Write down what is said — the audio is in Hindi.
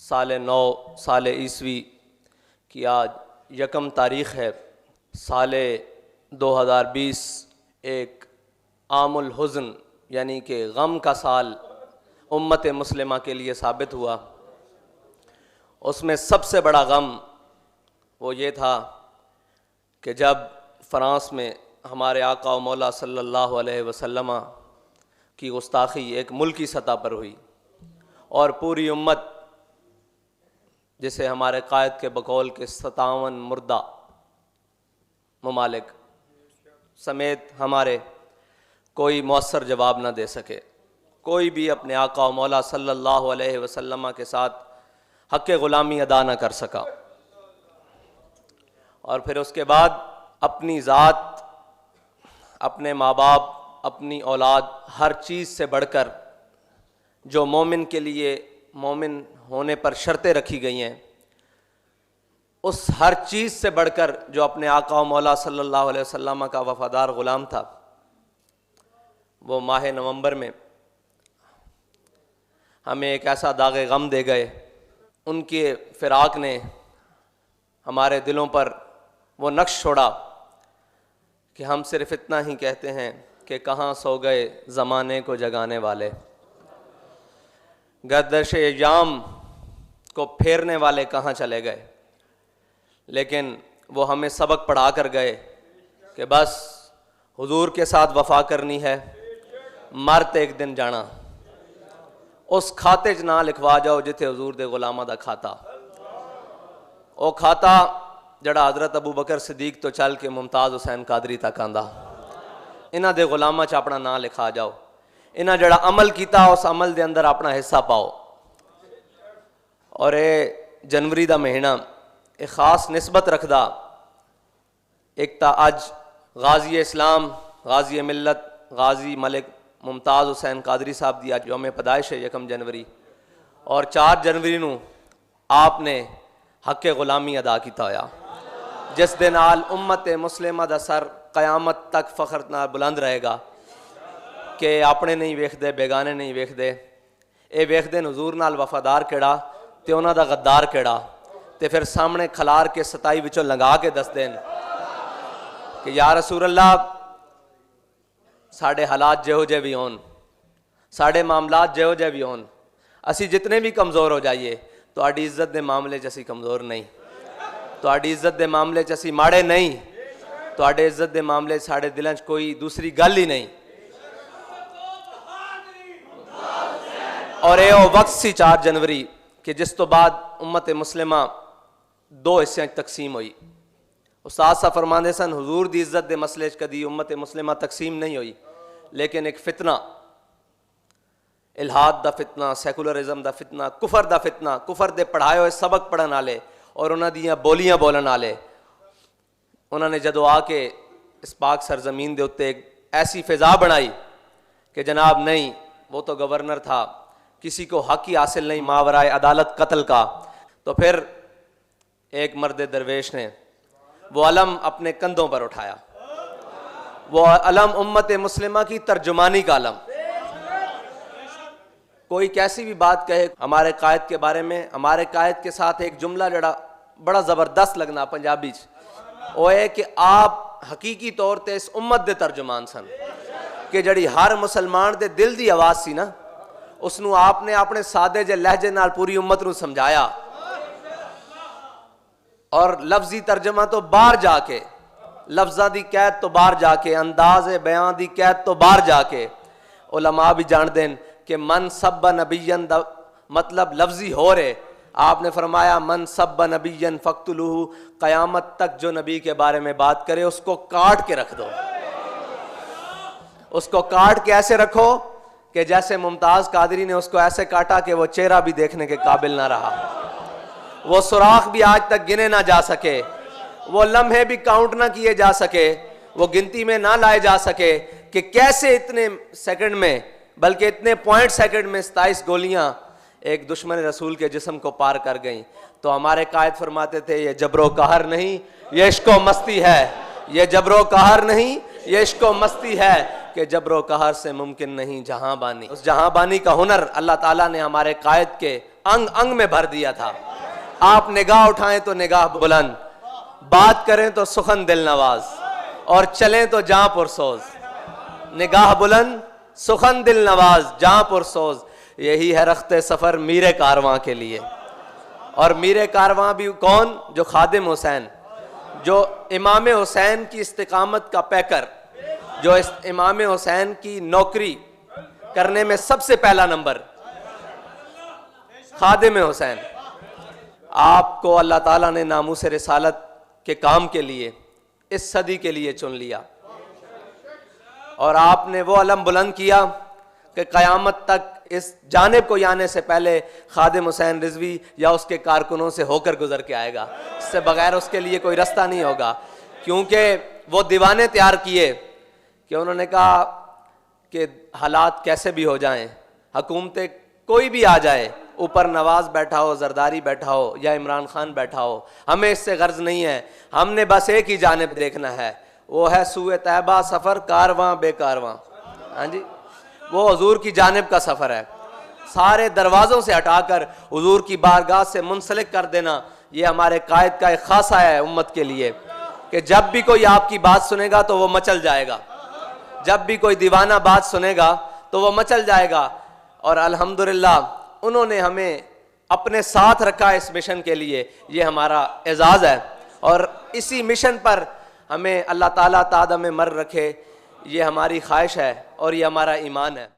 साल 9 साल ईस्वी की आज 1 तारीख़ है। साल 2020 एक आमुल हुज़्न यानी कि गम का साल उम्मत मुस्लिमा के लिए साबित हुआ। उसमें सबसे बड़ा गम वो ये था कि जब फ़्रांस में हमारे आका व मौला सल्लल्लाहु अलैहि वसल्लम की गुस्ताखी एक मुल्की सतह पर हुई और पूरी उम्मत, जिसे हमारे कायद के बकौल के 57 मुर्दा ममालिक समेत हमारे कोई मौसर जवाब न दे सके। कोई भी अपने आका व मौला सल्लल्लाहु अलैहि वसल्लम के साथ हक़ ग़ुलामी अदा न कर सका। और फिर उसके बाद अपनी ज़ात, अपने माँ बाप, अपनी औलाद, हर चीज़ से बढ़कर जो मोमिन के लिए मोमिन होने पर शर्तें रखी गई हैं, उस हर चीज़ से बढ़कर जो अपने आका व मौला सल्लल्लाहु अलैहि वसल्लम का वफ़ादार ग़ुलाम था, वो माह नवंबर में हमें एक ऐसा दाग़े गम दे गए। उनके फ़िराक़ ने हमारे दिलों पर वो नक्श छोड़ा कि हम सिर्फ़ इतना ही कहते हैं कि कहाँ सो गए ज़माने को जगाने वाले, गर्दश अय्याम को फेरने वाले कहाँ चले गए। लेकिन वो हमें सबक पढ़ा कर गए कि बस हुजूर के साथ वफ़ा करनी है, मरते एक दिन जाना। उस खाते च ना लिखवा जाओ जिथे हुजूर दे गुलामा दा खाता। वो खाता जड़ा हज़रत अबू बकर सिद्दीक तो चल के मुमताज़ हुसैन कादरी तक आंदा। इन्हां दे गुलामा च अपना नाम लिखा जाओ। इन्हां जड़ा अमल किया उस अमल दे अंदर अपना हिस्सा पाओ। और ये जनवरी दा महीना एक ख़ास निस्बत रखदा। एक ता अज गाजी इस्लाम, गाजी मिल्लत, गाजी मलिक मुमताज़ हुसैन कादरी साहब दी अज यौम पैदाइश है 1 जनवरी। और 4 जनवरी नू आपने हक़ ग़ुलामी अदा किया होया, जिस दे नाल उम्मत मुस्लिमा दा सर क़यामत तक फ़ख्र नाल बुलंद रहेगा कि अपने नहीं वेखदे, बेगाने नहीं वेखदे। ये वेखदे हुजूर नाल वफादार केड़ा ते उन्हां दा गद्दार केड़ा, ते फिर सामने खलार के 27 विचों लंघा के दस देन कि या रसूल अल्लाह, साढ़े हालात जिहो जे भी होन, साढ़े मामलात जिहो जे भी होन, असी जितने भी कमज़ोर हो जाइए, तुहाडी इज्जत दे मामले च असी कमज़ोर नहीं, तुहाडी इज्जत दे मामले च असी माड़े नहीं, तुहाडे इज्जत दे मामले साढ़े दिलों च कोई दूसरी गल ही नहीं। और ये वक्त सी 4 जनवरी कि जिस तो बाद उम्मत मुस्लिमा 2 हिस्सों तकसीम हुई। उस्ताद साहब फरमांदे सन, हुजूर दी इज्जत दे मसले च कदी उम्मत मुस्लिमा तकसीम नहीं हुई, लेकिन एक फितना, इल्हाद दा फितना, सैकुलरिज्म दा फितना, कुफर दा फितना, कुफर दे पढ़ाए हुए सबक पढ़न वाले और उन्हां दियां बोलियां बोलन वाले, उन्होंने जदों आके इस पाक सरजमीन दे उत्ते एक ऐसी फिजा बनाई कि जनाब नहीं, वो तो गवर्नर था, किसी को हक ही हासिल नहीं मावराए अदालत कत्ल का। तो फिर एक मर्द दरवेश ने वो अलम अपने कंधों पर उठाया। वो अलम उम्मत मुस्लिमा की तर्जुमानी का अलम। कोई कैसी भी बात कहे हमारे कायद के बारे में, हमारे कायद के साथ एक जुमला जड़ा बड़ा ज़बरदस्त लगना पंजाबी च, वो है कि आप हकीकी तौर पर इस उम्मत दे तर्जुमान सन कि जड़ी हर मुसलमान दे दिल दी आवाज़ सी ना, उसनू आपने अपने सादे जे लहजे नाल पूरी उम्मत नू समझाया। और लफ्जी तर्जमा तो बाहर जाके, लफ्ज़ां दी कैद तो बाहर जाके, अंदाज़े बयान दी कैद तो बाहर जाके उलमा भी जान देन कि मन सब्बा नबियन दा मतलब लफ्जी हो रहे। आपने फरमाया मन सब्बा नबियन फ़क्तुलूहु, क़यामत तक जो नबी के बारे में बात करे उसको काट के रख दो। उसको काट के ऐसे रखो कि जैसे मुमताज़ कादरी ने उसको ऐसे काटा कि वो चेहरा भी देखने के काबिल ना रहा, वो सुराख भी आज तक गिने ना जा सके, वो लम्हे भी काउंट ना किए जा सके, वो गिनती में ना लाए जा सके कि कैसे इतने सेकंड में, बल्कि इतने पॉइंट सेकंड में 27 गोलियां एक दुश्मन रसूल के जिस्म को पार कर गईं। तो हमारे कायद फरमाते थे, ये जबरो कहर नहीं, ये इश्को मस्ती है। ये जबरो कहर नहीं, ये इश्को मस्ती है कि जबरो कहर से मुमकिन नहीं जहां बानी। उस जहां बानी का हुनर अल्लाह ताला ने हमारे कायद के अंग अंग में भर दिया था। आप निगाह उठाएं तो निगाह बुलंद, बात करें तो सुखन दिल नवाज, और चलें तो जहां पुरसोज। निगाह बुलंद, सुखन दिल नवाज, जहां पुरसोज, यही है रख्ते सफर मीरे कारवां के लिए। और मीरे कारवां भी कौन? जो खादिम हुसैन, जो इमाम हुसैन की इस्तिकामत का पैकर, जो इमाम हुसैन की नौकरी करने में सबसे पहला नंबर, खादिम हुसैन। आपको अल्लाह ताला ने नामूस रिसालत के काम के लिए, इस सदी के लिए चुन लिया, और आपने वो अलम बुलंद किया कि क़यामत तक इस जानिब को आने से पहले खादिम हुसैन रिजवी या उसके कारकुनों से होकर गुजर के आएगा। इससे बगैर उसके लिए कोई रास्ता नहीं होगा, क्योंकि वो दीवाने तैयार किए कि उन्होंने कहा कि हालात कैसे भी हो जाएं, हुकूमतें कोई भी आ जाए, ऊपर नवाज बैठा हो, जरदारी बैठा हो या इमरान खान बैठा हो, हमें इससे गर्ज नहीं है, हमने बस एक ही जानिब देखना है, वो है सूए तैबा सफ़र कारवां बेकारवां। हाँ जी, वो हुजूर की जानिब का सफ़र है। सारे दरवाज़ों से हटाकर हुजूर की बारगाह से मुंसलिक कर देना, ये हमारे कायद का एक खासा है उम्मत के लिए, कि जब भी कोई आपकी बात सुनेगा तो वो मचल जाएगा, जब भी कोई दीवाना बात सुनेगा तो वो मचल जाएगा। और अल्हम्दुलिल्लाह उन्होंने हमें अपने साथ रखा इस मिशन के लिए, ये हमारा एजाज़ है। और इसी मिशन पर हमें अल्लाह ताला तादम मर रखे, ये हमारी ख्वाहिश है और ये हमारा ईमान है।